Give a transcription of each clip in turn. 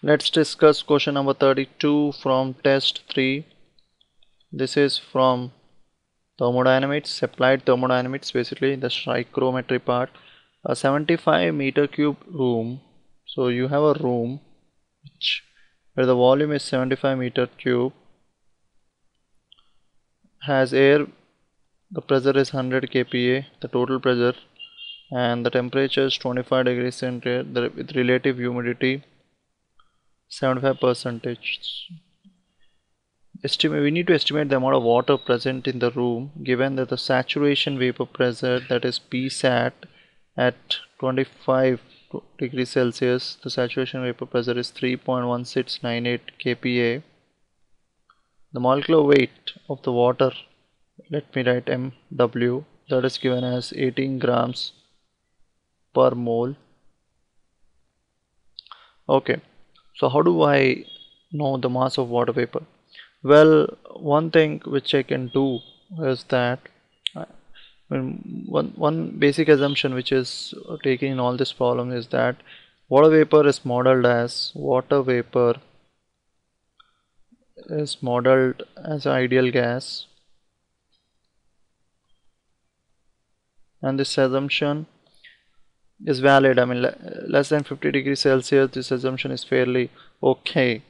Let's discuss question number 32 from test 3. This is from thermodynamics, applied thermodynamics, basically the stoichiometry part. A 75 meter cube room. So you have a room where the volume is 75 meter cube, has air, the pressure is 100 kPa, the total pressure, and the temperature is 25 degrees centigrade with relative humidity 75%. We need to estimate the amount of water present in the room given that the saturation vapor pressure, that is Psat, at 25 degrees Celsius, the saturation vapor pressure is 3.1698 kPa. The molecular weight of the water, let me write MW, that is given as 18 grams per mole. Okay, so how do I know the mass of water vapor? Well, one thing which I can do is that one basic assumption which is taken in all this problem is that water vapor is modeled as an ideal gas, and this assumption is valid. I mean, less than 50 degrees Celsius, this assumption is fairly okay.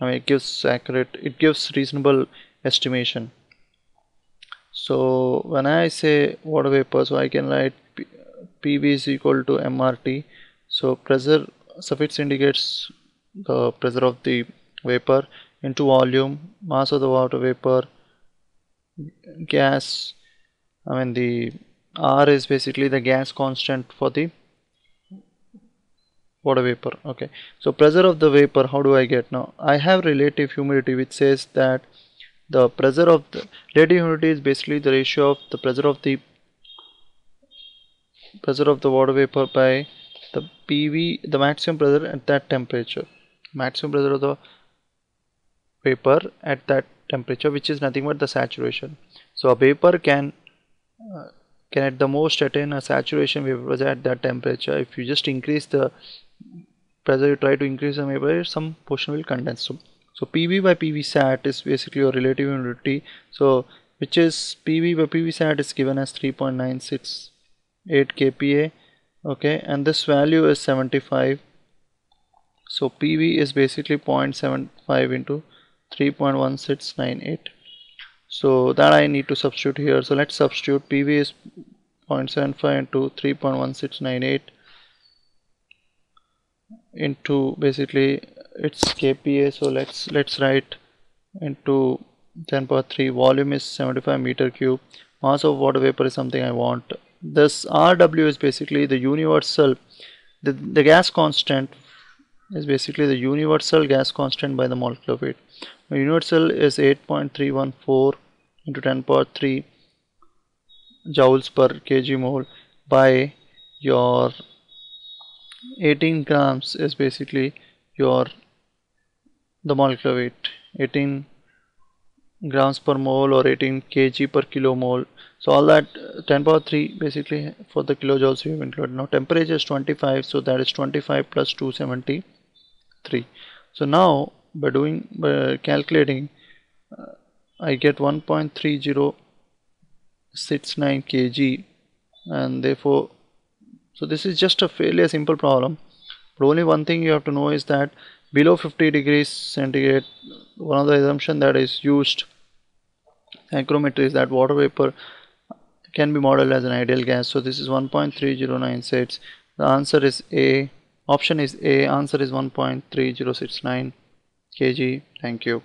I mean, it gives reasonable estimation. So when I say water vapor, so I can write PV is equal to MRT. So pressure suffix indicates the pressure of the vapor into volume, mass of the water vapor, gas. I mean, the R is basically the gas constant for the water vapor. Okay, so pressure of the vapor, how do I get? Now I have relative humidity, which says that the pressure of the relative humidity is basically the ratio of the pressure of the water vapor by the PV, the maximum pressure at that temperature, maximum pressure of the vapor at that temperature, which is nothing but the saturation. So a vapor can at the most attain a saturation vapor pressure at that temperature. If you just increase the pressure, you try to increase the vapor, some portion will condense. So PV by PV sat is basically your relative humidity. So which is PV by PV sat is given as 3.968 kPa. Okay, and this value is 75. So PV is basically 0.75 into 3.1698. So that I need to substitute here. So let's substitute. PV is 0.75 into 3.1698 into basically it's kPa. So let's write into 10 power 3. Volume is 75 meter cube. Mass of water vapor is something I want. This RW is basically the universal, the gas constant is basically the universal gas constant by the molecular weight. The universal is 8.314 into 10 power 3 joules per kg mole by your 18 grams is basically the molecular weight, 18 grams per mole or 18 kg per kilomole. So all that 10 power 3 basically for the kilojoules we have included. Now temperature is 25, so that is 25 plus 273. So now by calculating, I get 1.3069 kg, and therefore, so this is just a fairly simple problem. But only one thing you have to know is that below 50 degrees centigrade, one of the assumptions that is used stoichiometry is that water vapor can be modeled as an ideal gas. So this is 1.3096. The answer is A. Option is A. Answer is 1.3069 kg. Thank you.